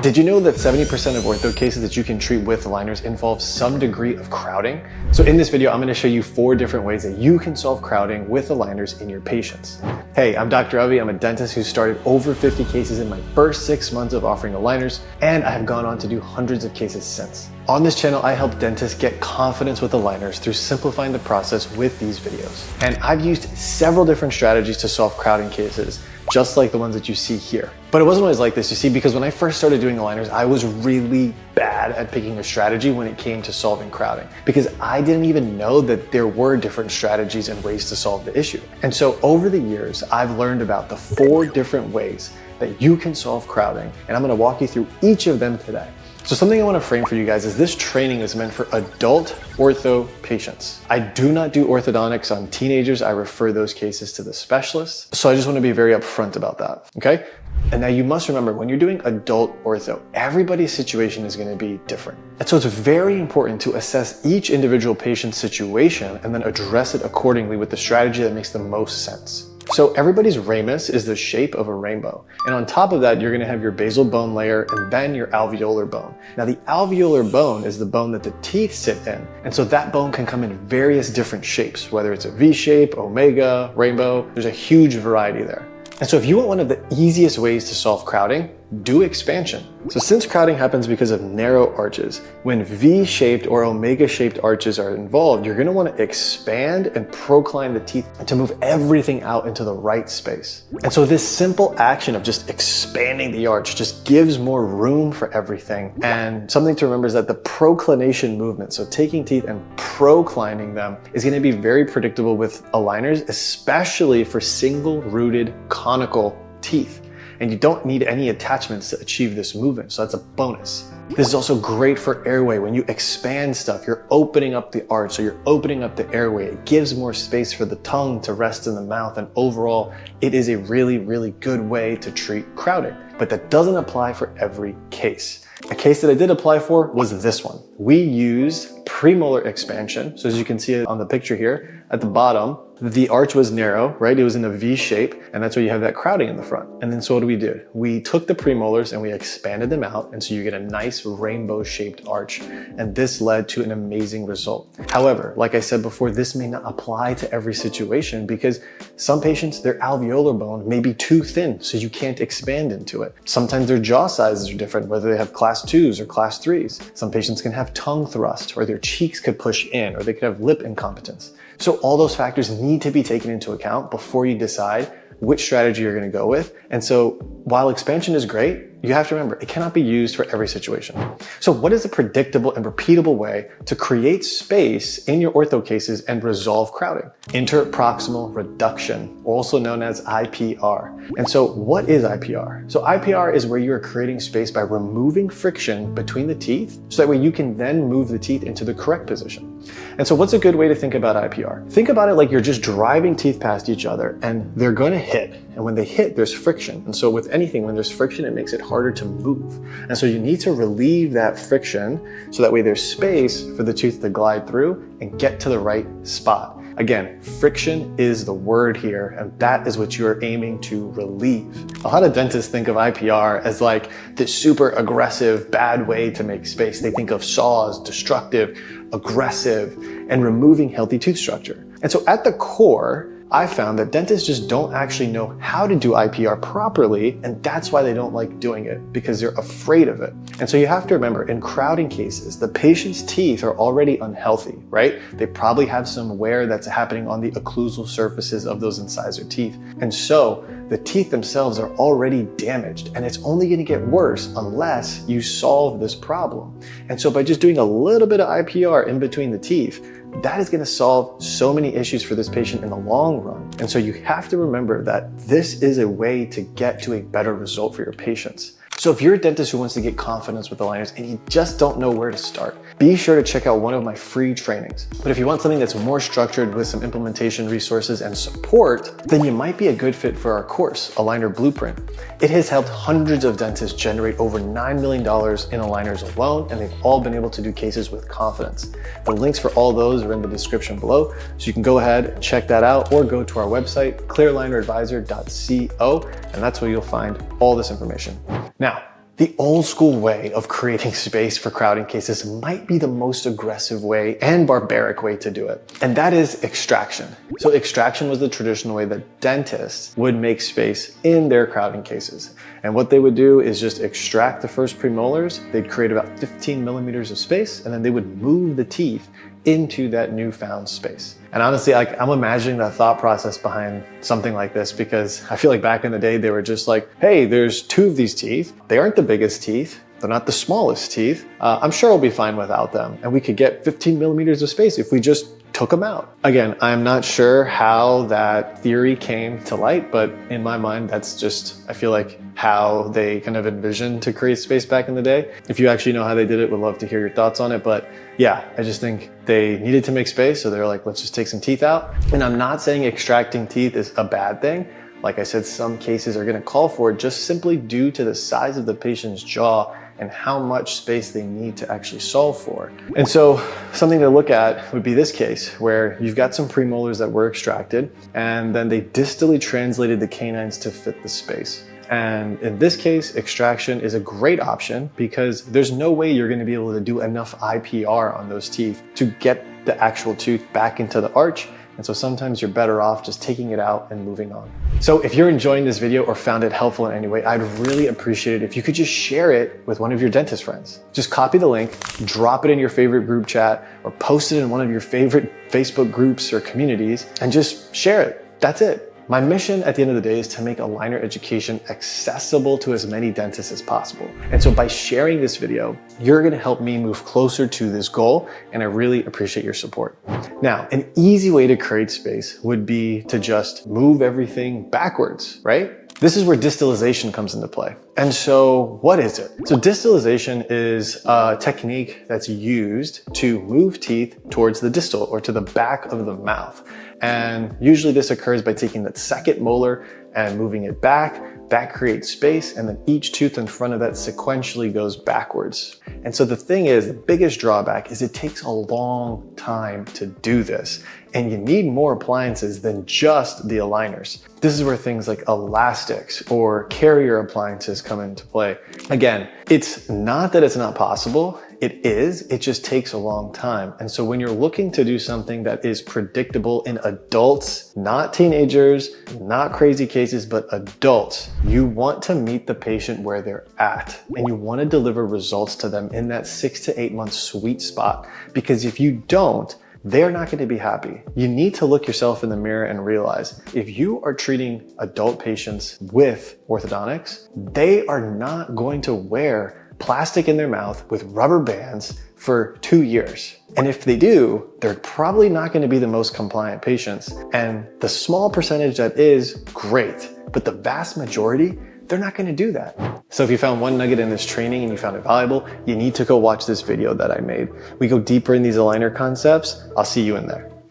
Did you know that 70% of ortho cases that you can treat with aligners involve some degree of crowding? So in this video, I'm going to show you 4 different ways that you can solve crowding with aligners in your patients. Hey, I'm Dr. Avi. I'm a dentist who started over 50 cases in my first 6 months of offering aligners, and I have gone on to do hundreds of cases since. On this channel, I help dentists get confidence with aligners through simplifying the process with these videos. And I've used several different strategies to solve crowding cases, just like the ones that you see here. But it wasn't always like this, you see, because when I first started doing aligners, I was really bad at picking a strategy when it came to solving crowding, because I didn't even know that there were different strategies and ways to solve the issue. And so over the years, I've learned about the 4 different ways that you can solve crowding, and I'm gonna walk you through each of them today. So something I want to frame for you guys is this training is meant for adult ortho patients. I do not do orthodontics on teenagers. I refer those cases to the specialists. So I just want to be very upfront about that, okay? And now you must remember, when you're doing adult ortho, everybody's situation is going to be different. And so it's very important to assess each individual patient's situation and then address it accordingly with the strategy that makes the most sense. So everybody's ramus is the shape of a rainbow. And on top of that, you're gonna have your basal bone layer and then your alveolar bone. Now the alveolar bone is the bone that the teeth sit in. And so that bone can come in various different shapes, whether it's a V shape, omega, rainbow, there's a huge variety there. And so if you want one of the easiest ways to solve crowding, do expansion. So since crowding happens because of narrow arches, when V-shaped or omega-shaped arches are involved, you're going to want to expand and procline the teeth to move everything out into the right space. And so this simple action of just expanding the arch just gives more room for everything. And something to remember is that the proclination movement, so taking teeth and proclining them, is going to be very predictable with aligners, especially for single-rooted conical teeth. And you don't need any attachments to achieve this movement, so that's a bonus. This is also great for airway. When you expand stuff, you're opening up the arch, so you're opening up the airway. It gives more space for the tongue to rest in the mouth, and overall, it is a really, really good way to treat crowding. But that doesn't apply for every case. A case that I did apply for was this one. We used premolar expansion. So as you can see it on the picture here, at the bottom, the arch was narrow, right? It was in a V shape, and that's why you have that crowding in the front. And then so what do? We took the premolars and we expanded them out, and so you get a nice rainbow-shaped arch, and this led to an amazing result. However, like I said before, this may not apply to every situation because some patients, their alveolar bone may be too thin, so you can't expand into it. Sometimes their jaw sizes are different, whether they have class 2s or class 3s. Some patients can have tongue thrust, or their cheeks could push in, or they could have lip incompetence. So all those factors need to be taken into account before you decide which strategy you're going to go with. And so while expansion is great, you have to remember it cannot be used for every situation. So what is a predictable and repeatable way to create space in your ortho cases and resolve crowding? Interproximal reduction, also known as IPR. And so what is IPR? So IPR is where you are creating space by removing friction between the teeth, so that way you can then move the teeth into the correct position. And so what's a good way to think about IPR? Think about it like you're just driving teeth past each other and they're going to hit. And when they hit, there's friction. And so with anything, when there's friction, it makes it harder to move. And so you need to relieve that friction so that way there's space for the tooth to glide through and get to the right spot. Again, friction is the word here, and that is what you're aiming to relieve. A lot of dentists think of IPR as like this super aggressive, bad way to make space. They think of saws, destructive, aggressive, and removing healthy tooth structure. And so at the core, I found that dentists just don't actually know how to do IPR properly, and that's why they don't like doing it, because they're afraid of it. And so you have to remember, in crowding cases, the patient's teeth are already unhealthy, right? They probably have some wear that's happening on the occlusal surfaces of those incisor teeth. And so the teeth themselves are already damaged, and it's only going to get worse unless you solve this problem. And so by just doing a little bit of IPR in between the teeth, that is going to solve so many issues for this patient in the long run. And so you have to remember that this is a way to get to a better result for your patients. So if you're a dentist who wants to get confidence with aligners and you just don't know where to start, be sure to check out one of my free trainings. But if you want something that's more structured with some implementation resources and support, then you might be a good fit for our course, Aligner Blueprint. It has helped hundreds of dentists generate over $9 million in aligners alone, and they've all been able to do cases with confidence. The links for all those are in the description below, so you can go ahead and check that out, or go to our website, clearalineradvisor.co, and that's where you'll find all this information. Now, The old school way of creating space for crowding cases might be the most aggressive way and barbaric way to do it, and that is extraction. So extraction was the traditional way that dentists would make space in their crowding cases. And what they would do is just extract the first premolars, they'd create about 15 millimeters of space, and then they would move the teeth into that newfound space. And honestly, I'm imagining the thought process behind something like this, because I feel like back in the day, they were just like, hey, there's 2 of these teeth. They aren't the biggest teeth. They're not the smallest teeth. I'm sure I'll be fine without them. And we could get 15 millimeters of space if we just took them out. Again, I'm not sure how that theory came to light, but in my mind, that's just, I feel like, how they kind of envisioned to create space back in the day. If you actually know how they did it, would love to hear your thoughts on it. But yeah, I just think they needed to make space. So they're like, let's just take some teeth out. And I'm not saying extracting teeth is a bad thing. Like I said, some cases are gonna call for it just simply due to the size of the patient's jaw and how much space they need to actually solve for. And so something to look at would be this case where you've got some premolars that were extracted and then they distally translated the canines to fit the space. And in this case, extraction is a great option because there's no way you're going to be able to do enough IPR on those teeth to get the actual tooth back into the arch. And so sometimes you're better off just taking it out and moving on. So if you're enjoying this video or found it helpful in any way, I'd really appreciate it if you could just share it with one of your dentist friends. Just copy the link, drop it in your favorite group chat, or post it in one of your favorite Facebook groups or communities, and just share it. That's it. My mission at the end of the day is to make aligner education accessible to as many dentists as possible. And so by sharing this video, you're gonna help me move closer to this goal, and I really appreciate your support. Now, an easy way to create space would be to just move everything backwards, right? This is where distalization comes into play. And so what is it? So distalization is a technique that's used to move teeth towards the distal or to the back of the mouth. And usually this occurs by taking that second molar and moving it back. That creates space, and then each tooth in front of that sequentially goes backwards. And so the thing is, the biggest drawback is it takes a long time to do this, and you need more appliances than just the aligners. This is where things like elastics or carrier appliances come into play. Again, it's not that it's not possible. It is, it just takes a long time. And so when you're looking to do something that is predictable in adults, not teenagers, not crazy cases, but adults, you want to meet the patient where they're at, and you want to deliver results to them in that 6 to 8 month sweet spot. Because if you don't, they're not going to be happy. You need to look yourself in the mirror and realize if you are treating adult patients with orthodontics, they are not going to wear plastic in their mouth with rubber bands for 2 years. And if they do, they're probably not going to be the most compliant patients. And the small percentage that is, great. But the vast majority, they're not going to do that. So if you found one nugget in this training and you found it valuable, you need to go watch this video that I made. We go deeper in these aligner concepts. I'll see you in there.